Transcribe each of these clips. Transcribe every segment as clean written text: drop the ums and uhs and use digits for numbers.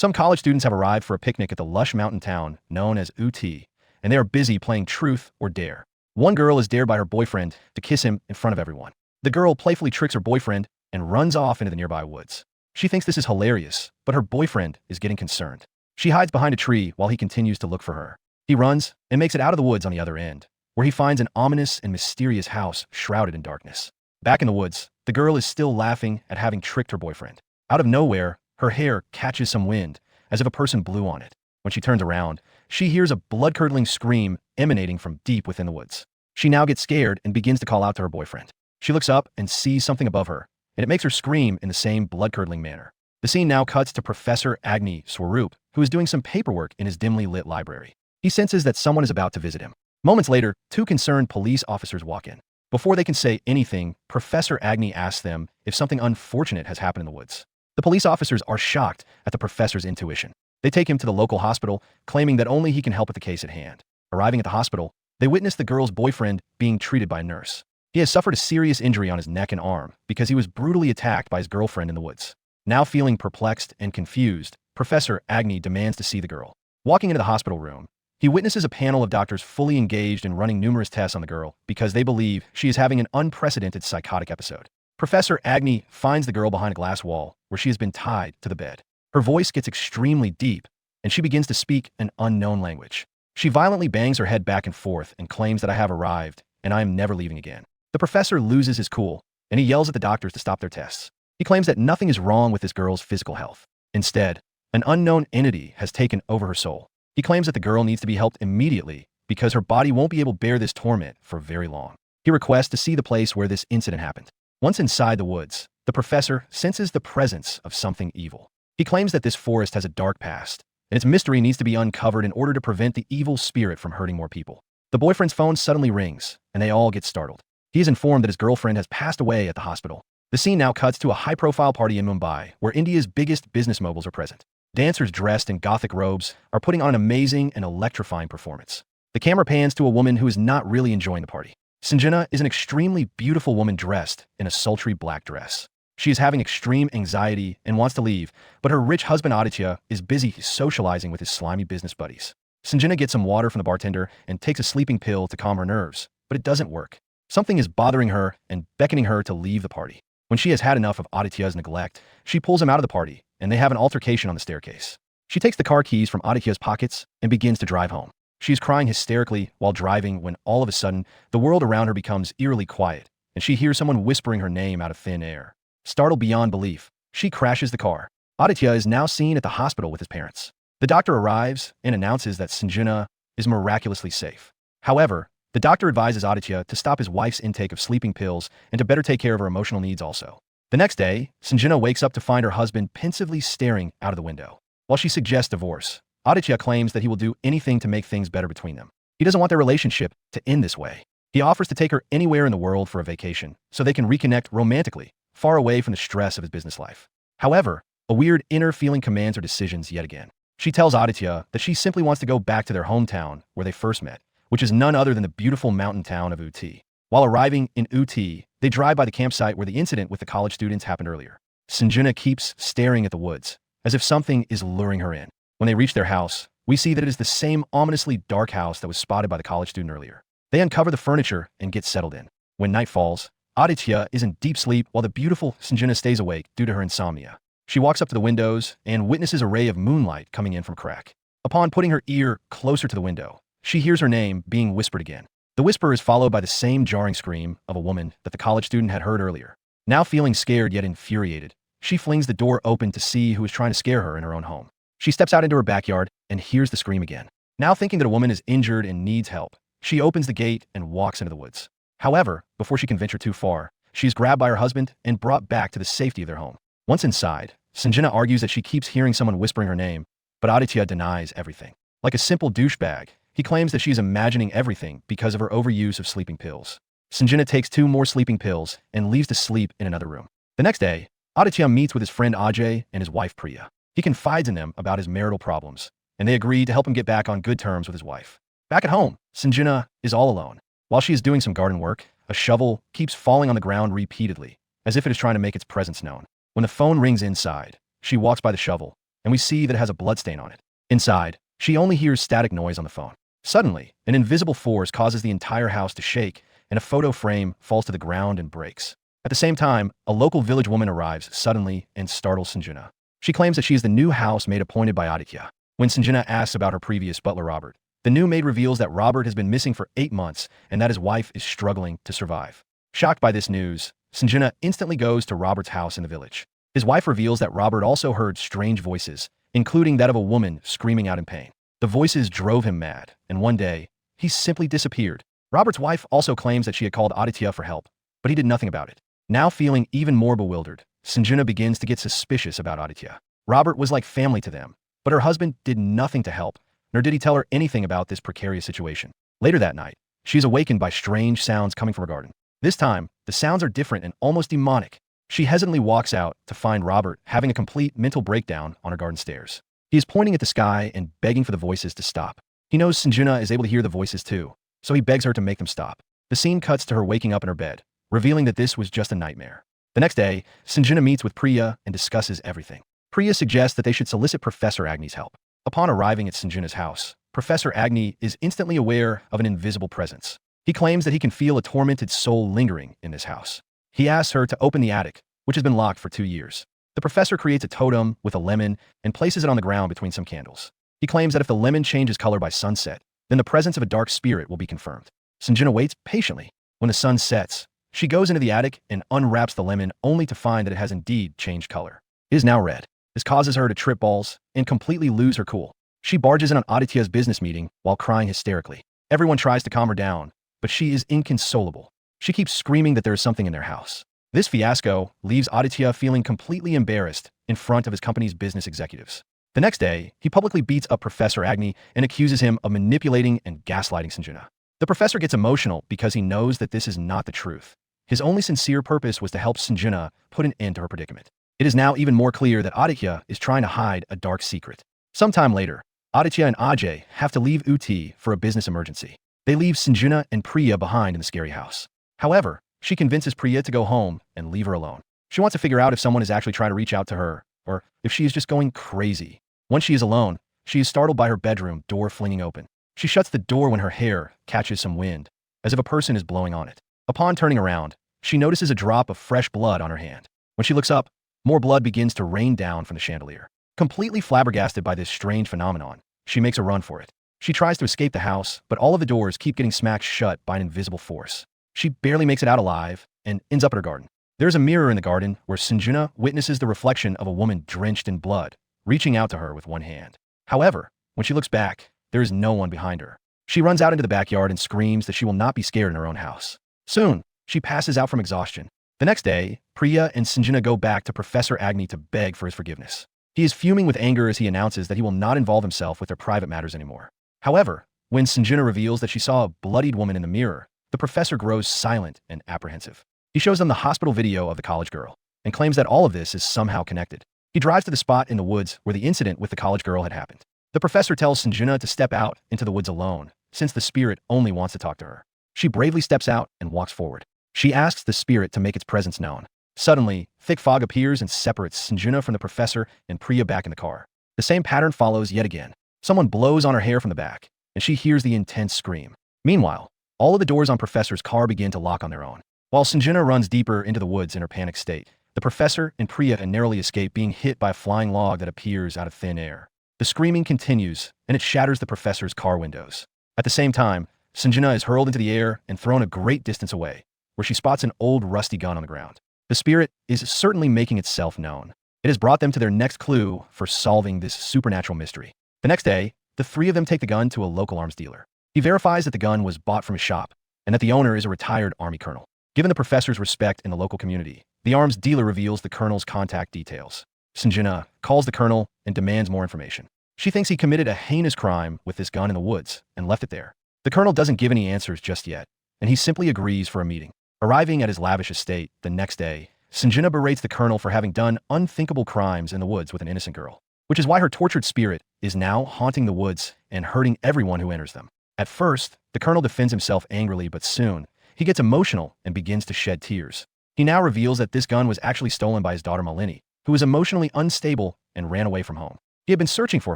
Some college students have arrived for a picnic at the lush mountain town known as Uti, and they are busy playing truth or dare. One girl is dared by her boyfriend to kiss him in front of everyone. The girl playfully tricks her boyfriend and runs off into the nearby woods. She thinks this is hilarious, but her boyfriend is getting concerned. She hides behind a tree while he continues to look for her. He runs and makes it out of the woods on the other end, where he finds an ominous and mysterious house shrouded in darkness. Back in the woods, the girl is still laughing at having tricked her boyfriend. Out of nowhere, her hair catches some wind, as if a person blew on it. When she turns around, she hears a blood-curdling scream emanating from deep within the woods. She now gets scared and begins to call out to her boyfriend. She looks up and sees something above her, and it makes her scream in the same blood-curdling manner. The scene now cuts to Professor Agny Swaroop, who is doing some paperwork in his dimly lit library. He senses that someone is about to visit him. Moments later, two concerned police officers walk in. Before they can say anything, Professor Agny asks them if something unfortunate has happened in the woods. The police officers are shocked at the professor's intuition. They take him to the local hospital, claiming that only he can help with the case at hand. Arriving at the hospital, they witness the girl's boyfriend being treated by a nurse. He has suffered a serious injury on his neck and arm because he was brutally attacked by his girlfriend in the woods. Now feeling perplexed and confused, Professor Agny demands to see the girl. Walking into the hospital room, he witnesses a panel of doctors fully engaged in running numerous tests on the girl because they believe she is having an unprecedented psychotic episode. Professor Agny finds the girl behind a glass wall where she has been tied to the bed. Her voice gets extremely deep, and she begins to speak an unknown language. She violently bangs her head back and forth and claims that I have arrived, and I am never leaving again. The professor loses his cool, and he yells at the doctors to stop their tests. He claims that nothing is wrong with this girl's physical health. Instead, an unknown entity has taken over her soul. He claims that the girl needs to be helped immediately because her body won't be able to bear this torment for very long. He requests to see the place where this incident happened. Once inside the woods, the professor senses the presence of something evil. He claims that this forest has a dark past, and its mystery needs to be uncovered in order to prevent the evil spirit from hurting more people. The boyfriend's phone suddenly rings, and they all get startled. He is informed that his girlfriend has passed away at the hospital. The scene now cuts to a high-profile party in Mumbai, where India's biggest business moguls are present. Dancers dressed in gothic robes are putting on an amazing and electrifying performance. The camera pans to a woman who is not really enjoying the party. Sanjana is an extremely beautiful woman dressed in a sultry black dress. She is having extreme anxiety and wants to leave, but her rich husband Aditya is busy socializing with his slimy business buddies. Sanjana gets some water from the bartender and takes a sleeping pill to calm her nerves, but it doesn't work. Something is bothering her and beckoning her to leave the party. When she has had enough of Aditya's neglect, she pulls him out of the party, and they have an altercation on the staircase. She takes the car keys from Aditya's pockets and begins to drive home. She is crying hysterically while driving when all of a sudden, the world around her becomes eerily quiet, and she hears someone whispering her name out of thin air. Startled beyond belief, she crashes the car. Aditya is now seen at the hospital with his parents. The doctor arrives and announces that Sanjana is miraculously safe. However, the doctor advises Aditya to stop his wife's intake of sleeping pills and to better take care of her emotional needs also. The next day, Sanjana wakes up to find her husband pensively staring out of the window. While she suggests divorce, Aditya claims that he will do anything to make things better between them. He doesn't want their relationship to end this way. He offers to take her anywhere in the world for a vacation so they can reconnect romantically, far away from the stress of his business life. However, a weird inner feeling commands her decisions yet again. She tells Aditya that she simply wants to go back to their hometown where they first met, which is none other than the beautiful mountain town of Uti. While arriving in Uti, they drive by the campsite where the incident with the college students happened earlier. Sanjana keeps staring at the woods, as if something is luring her in. When they reach their house, we see that it is the same ominously dark house that was spotted by the college student earlier. They uncover the furniture and get settled in. When night falls, Aditya is in deep sleep while the beautiful Sanjana stays awake due to her insomnia. She walks up to the windows and witnesses a ray of moonlight coming in from a crack. Upon putting her ear closer to the window, she hears her name being whispered again. The whisper is followed by the same jarring scream of a woman that the college student had heard earlier. Now feeling scared yet infuriated, she flings the door open to see who is trying to scare her in her own home. She steps out into her backyard and hears the scream again. Now thinking that a woman is injured and needs help, she opens the gate and walks into the woods. However, before she can venture too far, she is grabbed by her husband and brought back to the safety of their home. Once inside, Sanjana argues that she keeps hearing someone whispering her name, but Aditya denies everything. Like a simple douchebag, he claims that she is imagining everything because of her overuse of sleeping pills. Sanjana takes 2 more sleeping pills and leaves to sleep in another room. The next day, Aditya meets with his friend Ajay and his wife Priya. He confides in them about his marital problems, and they agree to help him get back on good terms with his wife. Back at home, Sanjana is all alone. While she is doing some garden work, a shovel keeps falling on the ground repeatedly, as if it is trying to make its presence known. When the phone rings inside, she walks by the shovel, and we see that it has a bloodstain on it. Inside, she only hears static noise on the phone. Suddenly, an invisible force causes the entire house to shake, and a photo frame falls to the ground and breaks. At the same time, a local village woman arrives suddenly and startles Sanjana. She claims that she is the new housemaid appointed by Aditya. When Sanjana asks about her previous butler Robert, the new maid reveals that Robert has been missing for 8 months and that his wife is struggling to survive. Shocked by this news, Sanjana instantly goes to Robert's house in the village. His wife reveals that Robert also heard strange voices, including that of a woman screaming out in pain. The voices drove him mad, and one day, he simply disappeared. Robert's wife also claims that she had called Aditya for help, but he did nothing about it. Now feeling even more bewildered, Sanjana begins to get suspicious about Aditya. Robert was like family to them, but her husband did nothing to help, nor did he tell her anything about this precarious situation. Later that night, she is awakened by strange sounds coming from her garden. This time, the sounds are different and almost demonic. She hesitantly walks out to find Robert having a complete mental breakdown on her garden stairs. He is pointing at the sky and begging for the voices to stop. He knows Sanjana is able to hear the voices too, so he begs her to make them stop. The scene cuts to her waking up in her bed, revealing that this was just a nightmare. The next day, Sanjana meets with Priya and discusses everything. Priya suggests that they should solicit Professor Agny's help. Upon arriving at Sanjana's house, Professor Agny is instantly aware of an invisible presence. He claims that he can feel a tormented soul lingering in this house. He asks her to open the attic, which has been locked for 2 years. The professor creates a totem with a lemon and places it on the ground between some candles. He claims that if the lemon changes color by sunset, then the presence of a dark spirit will be confirmed. Sanjana waits patiently. When the sun sets, she goes into the attic and unwraps the lemon only to find that it has indeed changed color. It is now red. This causes her to trip balls and completely lose her cool. She barges in on Aditya's business meeting while crying hysterically. Everyone tries to calm her down, but she is inconsolable. She keeps screaming that there is something in their house. This fiasco leaves Aditya feeling completely embarrassed in front of his company's business executives. The next day, he publicly beats up Professor Agny and accuses him of manipulating and gaslighting Sanjana. The professor gets emotional because he knows that this is not the truth. His only sincere purpose was to help Sanjana put an end to her predicament. It is now even more clear that Aditya is trying to hide a dark secret. Sometime later, Aditya and Ajay have to leave Uti for a business emergency. They leave Sanjana and Priya behind in the scary house. However, she convinces Priya to go home and leave her alone. She wants to figure out if someone is actually trying to reach out to her, or if she is just going crazy. Once she is alone, she is startled by her bedroom door flinging open. She shuts the door when her hair catches some wind, as if a person is blowing on it. Upon turning around, she notices a drop of fresh blood on her hand. When she looks up, more blood begins to rain down from the chandelier. Completely flabbergasted by this strange phenomenon, she makes a run for it. She tries to escape the house, but all of the doors keep getting smacked shut by an invisible force. She barely makes it out alive and ends up at her garden. There's a mirror in the garden where Sanjana witnesses the reflection of a woman drenched in blood, reaching out to her with one hand. However, when she looks back, there is no one behind her. She runs out into the backyard and screams that she will not be scared in her own house. Soon, she passes out from exhaustion. The next day, Priya and Sanjana go back to Professor Agny to beg for his forgiveness. He is fuming with anger as he announces that he will not involve himself with their private matters anymore. However, when Sanjana reveals that she saw a bloodied woman in the mirror, the professor grows silent and apprehensive. He shows them the hospital video of the college girl and claims that all of this is somehow connected. He drives to the spot in the woods where the incident with the college girl had happened. The professor tells Sanjana to step out into the woods alone, since the spirit only wants to talk to her. She bravely steps out and walks forward. She asks the spirit to make its presence known. Suddenly, thick fog appears and separates Sanjana from the professor and Priya back in the car. The same pattern follows yet again. Someone blows on her hair from the back, and she hears the intense scream. Meanwhile, all of the doors on Professor's car begin to lock on their own. While Sanjana runs deeper into the woods in her panicked state, the professor and Priya narrowly escape being hit by a flying log that appears out of thin air. The screaming continues, and it shatters the professor's car windows. At the same time, Sanjana is hurled into the air and thrown a great distance away, where she spots an old rusty gun on the ground. The spirit is certainly making itself known. It has brought them to their next clue for solving this supernatural mystery. The next day, the three of them take the gun to a local arms dealer. He verifies that the gun was bought from a shop, and that the owner is a retired Army colonel. Given the professor's respect in the local community, the arms dealer reveals the colonel's contact details. Sanjana calls the colonel and demands more information. She thinks he committed a heinous crime with this gun in the woods and left it there. The colonel doesn't give any answers just yet, and he simply agrees for a meeting. Arriving at his lavish estate the next day, Sanjana berates the colonel for having done unthinkable crimes in the woods with an innocent girl, which is why her tortured spirit is now haunting the woods and hurting everyone who enters them. At first, the colonel defends himself angrily, but soon, he gets emotional and begins to shed tears. He now reveals that this gun was actually stolen by his daughter Malini, who was emotionally unstable and ran away from home. He had been searching for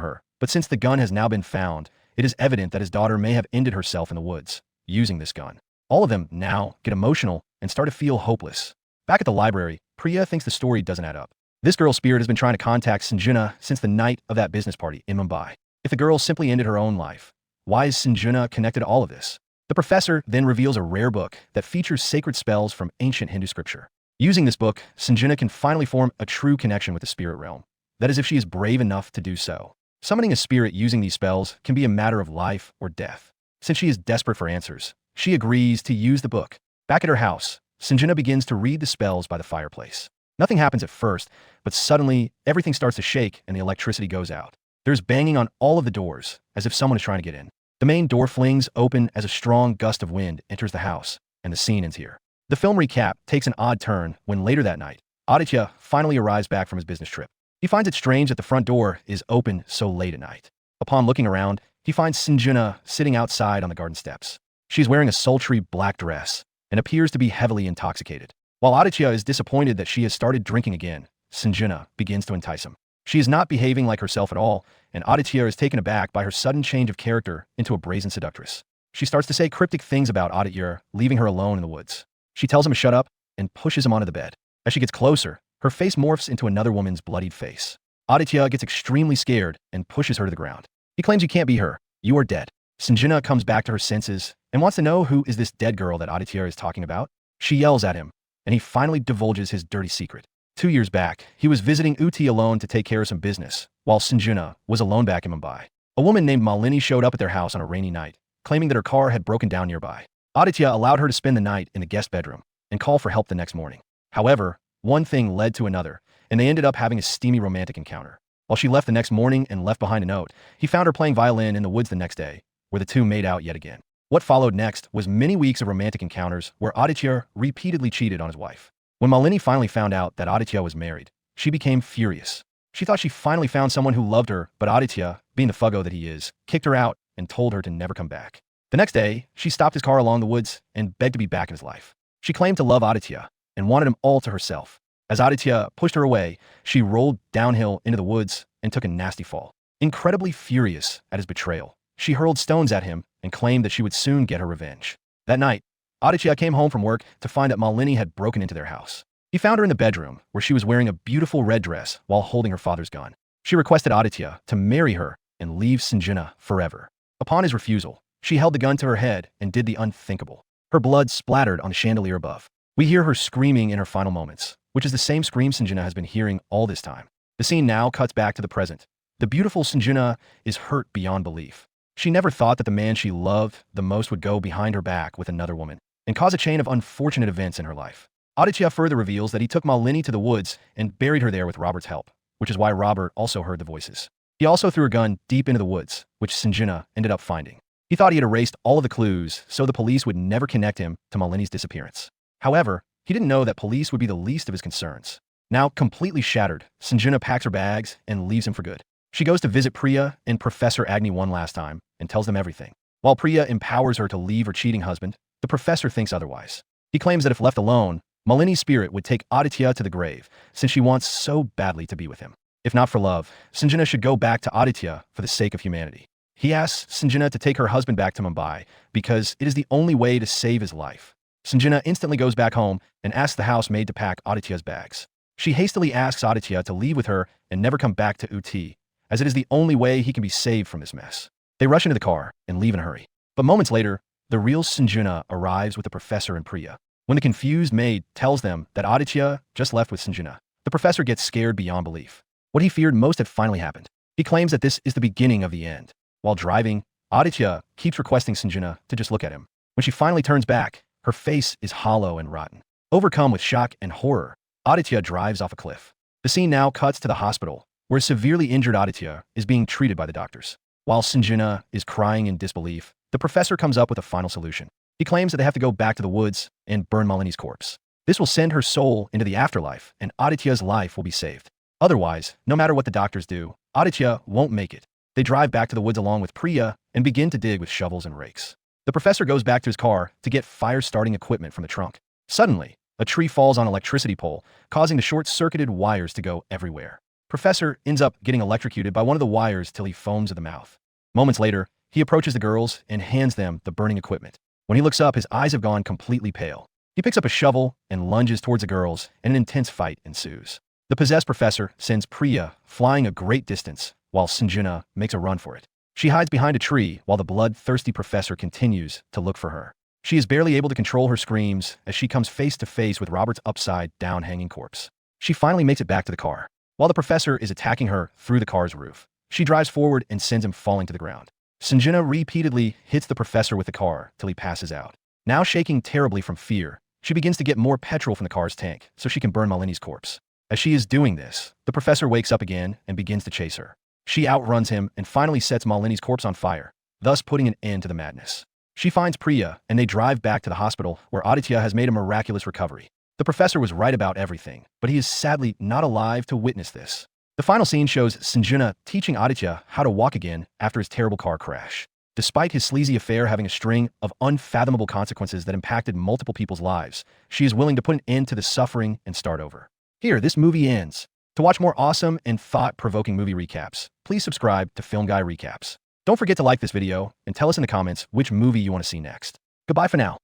her, but since the gun has now been found, it is evident that his daughter may have ended herself in the woods, using this gun. All of them now get emotional and start to feel hopeless. Back at the library, Priya thinks the story doesn't add up. This girl's spirit has been trying to contact Sanjana since the night of that business party in Mumbai. If the girl simply ended her own life, why is Sanjana connected to all of this? The professor then reveals a rare book that features sacred spells from ancient Hindu scripture. Using this book, Sanjana can finally form a true connection with the spirit realm. That is if she is brave enough to do so. Summoning a spirit using these spells can be a matter of life or death. Since she is desperate for answers, she agrees to use the book. Back at her house, Sanjana begins to read the spells by the fireplace. Nothing happens at first, but suddenly everything starts to shake and the electricity goes out. There's banging on all of the doors, as if someone is trying to get in. The main door flings open as a strong gust of wind enters the house, and the scene ends here. The film recap takes an odd turn when later that night, Aditya finally arrives back from his business trip. He finds it strange that the front door is open so late at night. Upon looking around, he finds Sanjana sitting outside on the garden steps. She's wearing a sultry black dress and appears to be heavily intoxicated. While Aditya is disappointed that she has started drinking again, Sanjana begins to entice him. She is not behaving like herself at all, and Aditya is taken aback by her sudden change of character into a brazen seductress. She starts to say cryptic things about Aditya, leaving her alone in the woods. She tells him to shut up and pushes him onto the bed. As she gets closer, her face morphs into another woman's bloodied face. Aditya gets extremely scared and pushes her to the ground. He claims you can't be her. You are dead. Sanjana comes back to her senses and wants to know who is this dead girl that Aditya is talking about. She yells at him, and he finally divulges his dirty secret. 2 years back, he was visiting Uti alone to take care of some business, while Sanjana was alone back in Mumbai. A woman named Malini showed up at their house on a rainy night, claiming that her car had broken down nearby. Aditya allowed her to spend the night in the guest bedroom and call for help the next morning. However, one thing led to another, and they ended up having a steamy romantic encounter. While she left the next morning and left behind a note, he found her playing violin in the woods the next day, where the two made out yet again. What followed next was many weeks of romantic encounters where Aditya repeatedly cheated on his wife. When Malini finally found out that Aditya was married, she became furious. She thought she finally found someone who loved her, but Aditya, being the fuggo that he is, kicked her out and told her to never come back. The next day, she stopped his car along the woods and begged to be back in his life. She claimed to love Aditya and wanted him all to herself. As Aditya pushed her away, she rolled downhill into the woods and took a nasty fall. Incredibly furious at his betrayal, she hurled stones at him and claimed that she would soon get her revenge. That night, Aditya came home from work to find that Malini had broken into their house. He found her in the bedroom, where she was wearing a beautiful red dress while holding her father's gun. She requested Aditya to marry her and leave Sanjana forever. Upon his refusal, she held the gun to her head and did the unthinkable. Her blood splattered on the chandelier above. We hear her screaming in her final moments, which is the same scream Sanjana has been hearing all this time. The scene now cuts back to the present. The beautiful Sanjana is hurt beyond belief. She never thought that the man she loved the most would go behind her back with another woman and cause a chain of unfortunate events in her life. Aditya further reveals that he took Malini to the woods and buried her there with Robert's help, which is why Robert also heard the voices. He also threw a gun deep into the woods, which Sanjana ended up finding. He thought he had erased all of the clues so the police would never connect him to Malini's disappearance. However, he didn't know that police would be the least of his concerns. Now completely shattered, Sanjana packs her bags and leaves him for good. She goes to visit Priya and Professor Agny one last time and tells them everything. While Priya empowers her to leave her cheating husband, the professor thinks otherwise. He claims that if left alone, Malini's spirit would take Aditya to the grave, since she wants so badly to be with him. If not for love, Sanjana should go back to Aditya for the sake of humanity. He asks Sanjana to take her husband back to Mumbai because it is the only way to save his life. Sanjana instantly goes back home and asks the housemaid to pack Aditya's bags. She hastily asks Aditya to leave with her and never come back to Uti, as it is the only way he can be saved from this mess. They rush into the car and leave in a hurry. But moments later, the real Sanjana arrives with the professor and Priya. When the confused maid tells them that Aditya just left with Sanjana, the professor gets scared beyond belief. What he feared most had finally happened. He claims that this is the beginning of the end. While driving, Aditya keeps requesting Sanjana to just look at him. When she finally turns back, her face is hollow and rotten. Overcome with shock and horror, Aditya drives off a cliff. The scene now cuts to the hospital, where a severely injured Aditya is being treated by the doctors. While Sanjana is crying in disbelief, the professor comes up with a final solution. He claims that they have to go back to the woods and burn Malini's corpse. This will send her soul into the afterlife, and Aditya's life will be saved. Otherwise, no matter what the doctors do, Aditya won't make it. They drive back to the woods along with Priya and begin to dig with shovels and rakes. The professor goes back to his car to get fire-starting equipment from the trunk. Suddenly, a tree falls on an electricity pole, causing the short-circuited wires to go everywhere. Professor ends up getting electrocuted by one of the wires till he foams at the mouth. Moments later, he approaches the girls and hands them the burning equipment. When he looks up, his eyes have gone completely pale. He picks up a shovel and lunges towards the girls, and an intense fight ensues. The possessed professor sends Priya flying a great distance, while Sanjana makes a run for it. She hides behind a tree while the bloodthirsty professor continues to look for her. She is barely able to control her screams as she comes face to face with Robert's upside-down hanging corpse. She finally makes it back to the car. While the professor is attacking her through the car's roof, she drives forward and sends him falling to the ground. Sanjana repeatedly hits the professor with the car till he passes out. Now shaking terribly from fear, she begins to get more petrol from the car's tank so she can burn Malini's corpse. As she is doing this, the professor wakes up again and begins to chase her. She outruns him and finally sets Malini's corpse on fire, thus putting an end to the madness. She finds Priya and they drive back to the hospital where Aditya has made a miraculous recovery. The professor was right about everything, but he is sadly not alive to witness this. The final scene shows Sanjana teaching Aditya how to walk again after his terrible car crash. Despite his sleazy affair having a string of unfathomable consequences that impacted multiple people's lives, she is willing to put an end to the suffering and start over. Here, this movie ends. To watch more awesome and thought-provoking movie recaps, please subscribe to Film Guy Recaps. Don't forget to like this video and tell us in the comments which movie you want to see next. Goodbye for now.